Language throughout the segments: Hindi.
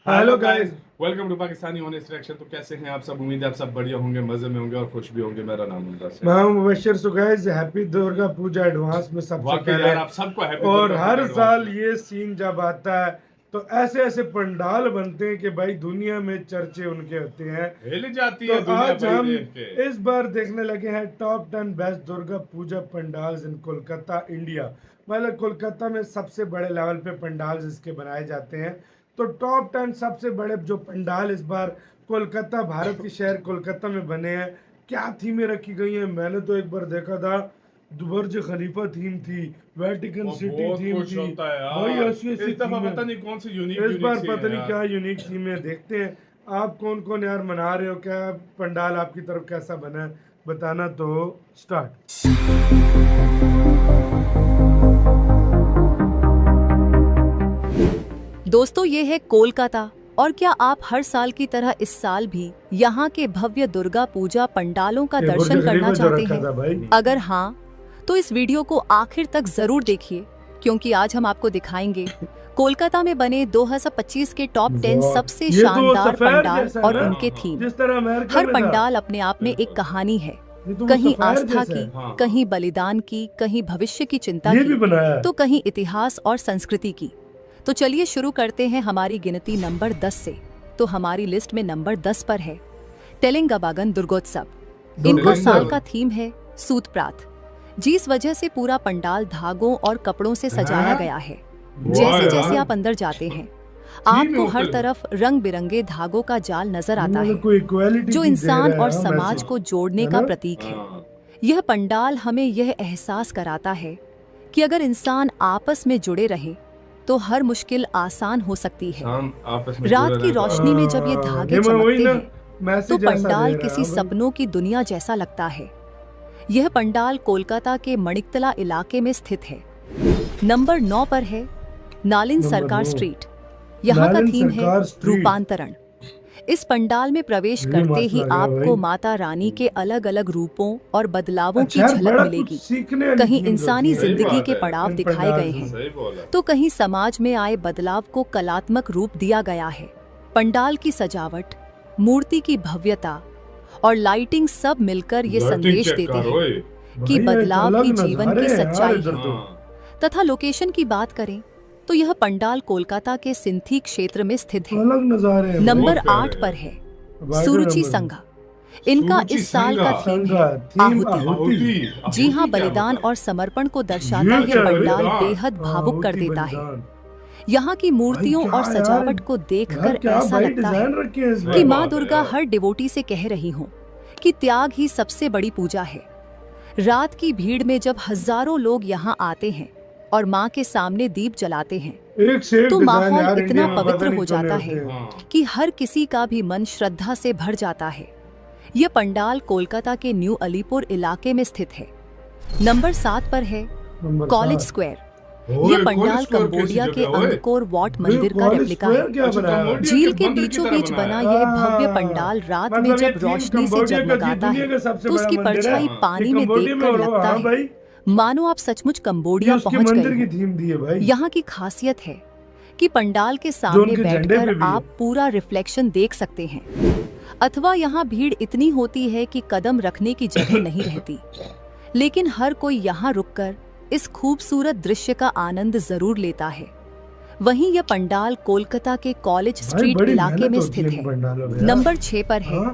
Hello guys, welcome to Pakistani honest reaction. तो कैसे हैं आप सब? उम्मीद है आप सब बढ़िया होंगे, मजे में होंगे और खुश भी होंगे। मेरा नाम मुमताज है। मैं हूं Mubashar. So guys, happy Durga Puja advance में सबसे वाकई पहले। यार, आप सबको हैप्पी और दुर्गा हर पूजा साल एडवांस में। ये सीन जब आता है तो ऐसे ऐसे पंडाल बनते हैं कि भाई दुनिया में चर्चे उनके होते हैं। हिल जाती तो है दुनिया आज भाई हम देख के। इस बार देखने लगे हैं top 10 best Durga Puja pandals इन कोलकाता इंडिया। मतलब कोलकाता में सबसे बड़े लेवल पे पंडाल्स इसके बनाए जाते हैं। तो टॉप 10 सबसे बड़े जो पंडाल इस बार कोलकाता, भारत के शहर कोलकाता में बने हैं, क्या थीमें रखी गई हैं। मैंने तो एक बार देखा था, बुर्ज खलीफा थीम थी, वेटिकन सिटी बहुत थीम कुछ थी। होता है भाई यार। ऐसी ऐसी इस दफा थीमें। पता नहीं कौन सी यूनिक इस बार सी पता है नहीं यार। क्या यूनिक थीमें। देखते हैं आप कौन कौन यार मना रहे हो, क्या पंडाल आपकी तरफ कैसा बना है, बताना। तो स्टार्ट। दोस्तों, ये है कोलकाता। और क्या आप हर साल की तरह इस साल भी यहाँ के भव्य दुर्गा पूजा पंडालों का दर्शन करना चाहते हैं? अगर हाँ, तो इस वीडियो को आखिर तक जरूर देखिए, क्योंकि आज हम आपको दिखाएंगे कोलकाता में बने 2025 के टॉप 10 सबसे शानदार पंडाल और उनके थीम। हर पंडाल अपने आप में एक कहानी है, कहीं आस्था की, कहीं बलिदान की, कहीं भविष्य की चिंता की, तो कहीं इतिहास और संस्कृति की। तो चलिए शुरू करते हैं हमारी गिनती नंबर 10 से। तो हमारी लिस्ट में नंबर 10 पर है तेलंगाबागन दुर्गोत्सव। इनका साल का थीम है सूतप्रात, जिस वजह से पूरा पंडाल धागों और कपड़ों से सजाया गया है। जैसे जैसे आप अंदर जाते हैं, आपको हर तरफ रंग बिरंगे धागों का जाल नजर आता है, जो इंसान और समाज को जोड़ने का प्रतीक है। यह पंडाल हमें यह एहसास कराता है कि अगर इंसान आपस में जुड़े रहे तो हर मुश्किल आसान हो सकती है। रात की रोशनी में जब ये धागे चमकते हैं तो पंडाल किसी सपनों की दुनिया जैसा लगता है। यह पंडाल कोलकाता के मणिकतला इलाके में स्थित है। नंबर 9 पर है नालिन सरकार स्ट्रीट। यहाँ का थीम है रूपांतरण। इस पंडाल में प्रवेश करते ही आपको माता रानी के अलग अलग रूपों और बदलावों की झलक मिलेगी। कहीं इंसानी जिंदगी के पड़ाव दिखाए गए हैं, तो कहीं समाज में आए बदलाव को कलात्मक रूप दिया गया है। पंडाल की सजावट, मूर्ति की भव्यता और लाइटिंग सब मिलकर ये संदेश देते हैं कि बदलाव ही जीवन की सच्चाई है। तथा लोकेशन की बात करें तो यह पंडाल कोलकाता के सिंथी क्षेत्र में स्थित है। नंबर 8 पर है सुरुचि संघा। इनका इस साल का थीम है आहुति। जी हाँ, बलिदान और समर्पण को दर्शाता यह पंडाल बेहद भावुक कर देता है। यहाँ की मूर्तियों और सजावट को देखकर ऐसा लगता है कि माँ दुर्गा हर डिवोटी से कह रही हूँ कि त्याग ही सबसे बड़ी पूजा है। रात की भीड़ में जब हजारों लोग यहाँ आते हैं और माँ के सामने दीप जलाते हैं तो माहौल इतना पवित्र हो जाता है कि हर किसी का भी मन श्रद्धा से भर जाता है। यह पंडाल कोलकाता के न्यू अलीपुर इलाके में स्थित है। नंबर 7 पर है कॉलेज स्क्वायर। यह पंडाल कंबोडिया के अंगकोर वाट मंदिर का रेप्लिका है। झील के बीचों बीच बना यह भव्य पंडाल रात में जब रोशनी से जगमगाता है तो उसकी परछाई पानी में देखकर लगता है मानो आप सचमुच कंबोडिया पहुंच गए। यहाँ की खासियत है कि पंडाल के सामने बैठकर आप पूरा रिफ्लेक्शन देख सकते हैं, अथवा यहाँ भीड़ इतनी होती है कि कदम रखने की जगह नहीं रहती, लेकिन हर कोई यहाँ रुककर इस खूबसूरत दृश्य का आनंद जरूर लेता है। वहीं यह पंडाल कोलकाता के कॉलेज स्ट्रीट इलाके में स्थित है। नंबर 6 पर है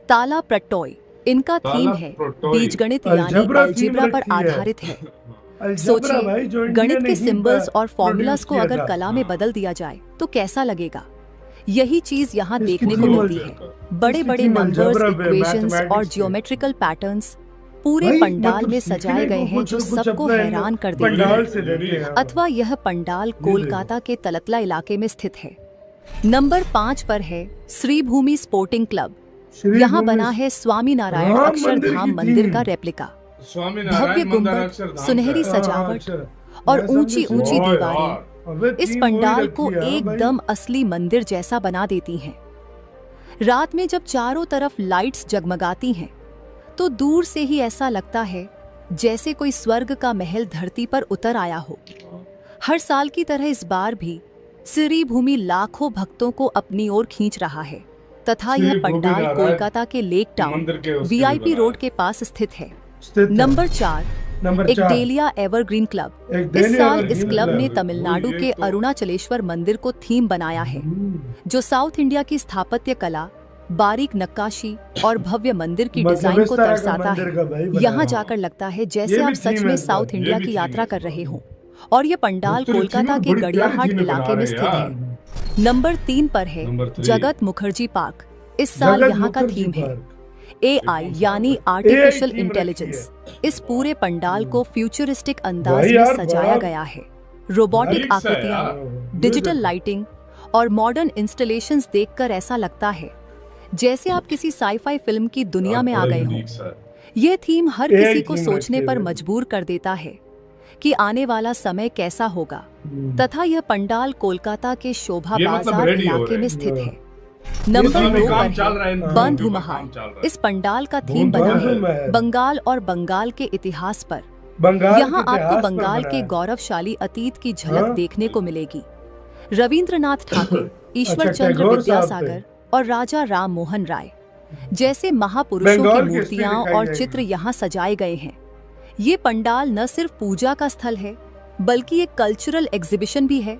ताला प्रट्टोय। इनका थीम है बीजगणित यानी अलजेब्रा पर आधारित है। सोचिए, गणित के सिंबल्स और फॉर्मूलाज को अगर कला में बदल दिया जाए तो कैसा लगेगा। यही चीज यहाँ देखने को मिलती है। बड़े बड़े नंबर्स, इक्वेशंस और जियोमेट्रिकल पैटर्न्स पूरे पंडाल में सजाए गए हैं, जो सबको हैरान कर देते हैं। अथवा यह पंडाल कोलकाता के तलतला इलाके में स्थित है। नंबर 5 पर है श्रीभूमि स्पोर्टिंग क्लब। यहाँ बना है स्वामी नारायण अक्षरधाम मंदिर का रेप्लिका। भव्य गुंबद, सुनहरी सजावट और ऊंची ऊंची दीवारें इस पंडाल को एकदम असली मंदिर जैसा बना देती हैं। रात में जब चारों तरफ लाइट्स जगमगाती हैं तो दूर से ही ऐसा लगता है जैसे कोई स्वर्ग का महल धरती पर उतर आया हो। हर साल की तरह इस बार भी सिरी भूमि लाखों भक्तों को अपनी ओर खींच रहा है तथा सिरी यह भूमि पंडाल आ रहा है, कोलकाता के लेक टाउन मंदिर के उसके भी वीआईपी बना रोड है। के पास स्थित है। स्थित है। नंबर 4, नंबर एक 4 डेलिया एवरग्रीन क्लब। एक इस डेलिया साल इस एवरग्रीन क्लब ने क्लब। तमिलनाडु ये के तो- अरुणाचलेश्वर मंदिर को थीम बनाया है, जो साउथ इंडिया की स्थापत्य कला, बारीक नक्काशी और भव्य मंदिर की मतलब डिजाइन इस को तरह का दर्शाता मंदिर है। का भाई बनाया यहाँ है। जाकर लगता है ये जैसे भी आप सच थीम में है इस बार। साउथ इंडिया भी की थीम है यात्रा इस कर बार। रहे हों। और ये पंडाल दोस्तों, ये कोलकाता थीमें के बड़ी प्यारी गड़ियाहाट थीमें इलाके बना में रहे हैं स्थित यार। है। नंबर 3 पर है नंबर 3 जगत मुखर्जी पार्क। इस साल जगत यहाँ का मुखर्जी थीम है पार्क। AI एकदम यानी साफ आर्टिफिशियल AI थीम इंटेलिजेंस। रखी इस पूरे पंडाल को फ्यूचरिस्टिक अंदाज भाई में यार, सजाया बड़ा गया है। रोबोटिक बारीक सा है आकृतियां, यार। डिजिटल लाइटिंग और मॉडर्न इंस्टॉलेशंस देखकर ऐसा लगता है जैसे आप किसी साईफाई फिल्म की दुनिया यार, में आ बड़ा गए हों। यूनिक सा है। ये थीम हर AI किसी को थीम सोचने रखी पर है। मजबूर कर देता है कि आने वाला समय कैसा होगा। तथा यह पंडाल कोलकाता के शोभा ये मतलब बाजार ready हो इलाके रहे में हैं। स्थित है। ये नंबर तो 2 काम पर चल रहा है, है इन हाँ। बंधु ऊपर महाल। काम चल रहा है। इस पंडाल का थीम बंधु बना है महल। बंगाल और बंगाल के इतिहास पर। बंगाल यहाँ के आपको इतिहास पर बंगाल बना के है। गौरवशाली अतीत की झलक हाँ। देखने को मिलेगी। रविंद्रनाथ ठाकुर, ईश्वर अच्छा, चंद्र टैगोर विद्यासागर साहब और राजा राम मोहन राय जैसे महापुरुषों की बंगाल की हिस्ट्री मूर्तियां दिखाई और जाएगी। चित्र यहाँ सजाए गए हैं। ये पंडाल न सिर्फ पूजा का स्थल है बल्कि एक कल्चरल एग्जीबिशन भी है।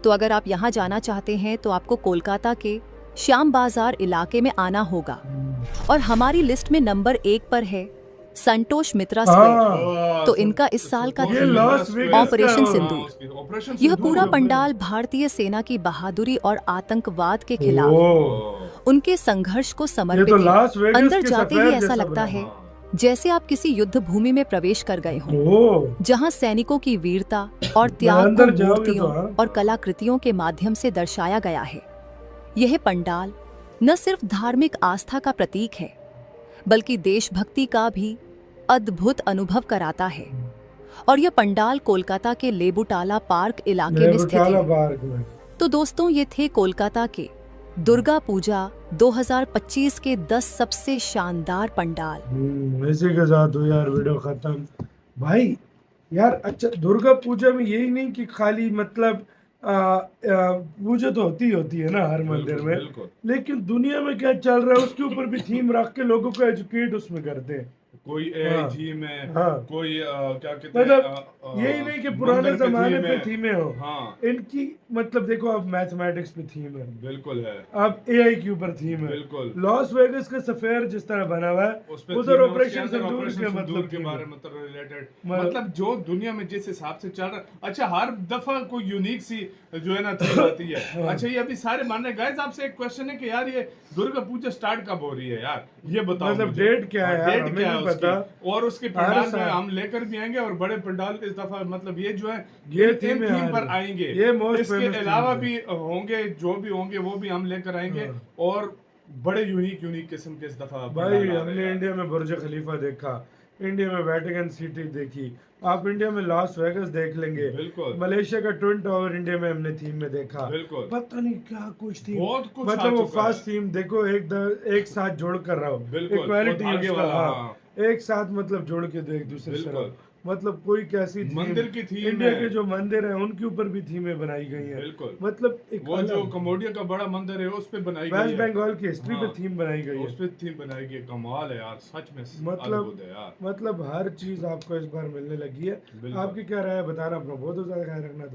तो अगर आप यहाँ जाना चाहते हैं तो आपको कोलकाता के श्याम बाजार इलाके में आना होगा। और हमारी लिस्ट में नंबर 1 पर है संतोष मित्रा स्क्वायर। हाँ, तो इनका इस साल का ये थीम लॉस है वेगास का ऑपरेशन है। सिंदूर। ऑपरेशन यह सिंदूर पूरा मतलब- पंडाल भारतीय सेना की बहादुरी और आतंकवाद के खिलाफ ओ, उनके संघर्ष को ये समर्पित तो है। लॉस वेगास अंदर के जाते ही सफेद ऐसा जैसा लगता बना है हाँ। जैसे आप किसी युद्ध भूमि में प्रवेश कर गए हों, ओ, जहां सैनिकों की वीरता और त्याग को अंदर जाओगे तो मूर्तियों हाँ। और कलाकृतियों के माध्यम से दर्शाया गया है। यह पंडाल न सिर्फ धार्मिक आस्था का प्रतीक है बल्कि देशभक्ति का भी अद्भुत अनुभव कराता है। और यह पंडाल कोलकाता के लेबुटाला पार्क इलाके में स्थित लेबुटाला है। पार्क में। तो दोस्तों, ये थे कोलकाता के दुर्गा पूजा 2025 के 10 सबसे शानदार पंडाल। इसी के साथ हो यार वीडियो खत्म भाई। यार अच्छा, दुर्गा पूजा में यही नहीं कि खाली मतलब पूजा तो होती है ना हर मंदिर बिल्कुल, में, बिल्कुल। लेकिन दुनिया में क्या चल रहा है उसके ऊपर भी थीम रख के लोगों को एजुकेट उसमें करते हैं। कोई हाँ। AI थीम है, हाँ। कोई क्या कहते हैं, मतलब यही नहीं कि पुराने मंदिर पे जमाने थीम पे है। थीमें हो, हाँ, इनकी मतलब देखो अब मैथमेटिक्स पे थीम है, बिल्कुल है, अब AI के ऊपर थीम है, बिल्कुल। लॉस वेगस का सफेयर जिस तरह बना हुआ उस पे है थीम उधर है, ऑपरेशन उसके अंदर सिंदूर ऑपरेशन के सिंदूर मतलब के थीम बारे है। में मतलब रिलेटेड, मतलब- मतलब जो दुनिया में जिस हिसाब से चल रहा है। अच्छा, हर दफा कोई यूनिक सी जो है ना थीम आती है। अच्छा, ये अभी सारे मानने गाइस, आपसे एक क्वेश्चन है कि यार ये दुर्गा पूजा स्टार्ट कब हो रही है यार, ये बताओ मतलब मुझे। डेट क्या है हाँ, यार, डेट हमें क्या है नहीं उसकी? पता। और उसके हर पंडाल में साल। हम लेकर भी आएंगे और बड़े पंडाल इस दफा मतलब ये जो है ये इन थीम थीम है पर यार। आएंगे। ये most इसके famous अलावा theme भी होंगे, जो भी होंगे वो भी हम लेकर आएंगे। हाँ। और बड़े यूनिक किस्म के इस दफा भाई पंडाल आ रहे हमने हैं। इंडिया में बुर्ज खलीफा देखा, इंडिया में वेटिकन सिटी देखी, आप इंडिया में लॉस वेगस देख लेंगे, बिल्कुल। मलेशिया का ट्विन टावर इंडिया में हमने थीम में देखा। बिल्कुल। पता नहीं क्या कुछ थी, बहुत कुछ मतलब आ वो चुका है। फर्स्ट थीम देखो एक साथ जोड़ कर रहा हो, बिल्कुल, इक्वालिटी वो धागे वाला, हाँ। एक साथ मतलब जोड़ के दो एक दूसरे से बिल्कुल। रहो। मतलब कोई कैसी थीम, मंदिर की थीम इंडिया है। के जो मंदिर है उनके ऊपर भी थीमें बनाई गई हैं। बिल्कुल। मतलब एक वो जो अलग कम्बोडिया का बड़ा मंदिर है उस पे बनाई गई वेस्ट है। बंगाल की हिस्ट्री हाँ। पे थीम बनाई गई है। उस पे थीम बनाई गई है। कमाल है यार, सच में मतलब अद्भुत है यार। मतलब हर चीज आपको इस बार मिलने लगी है। बिल्कुल। आपकी क्या राय है बताना, अपना बहुत ज्यादा ख्याल रखना चाहिए।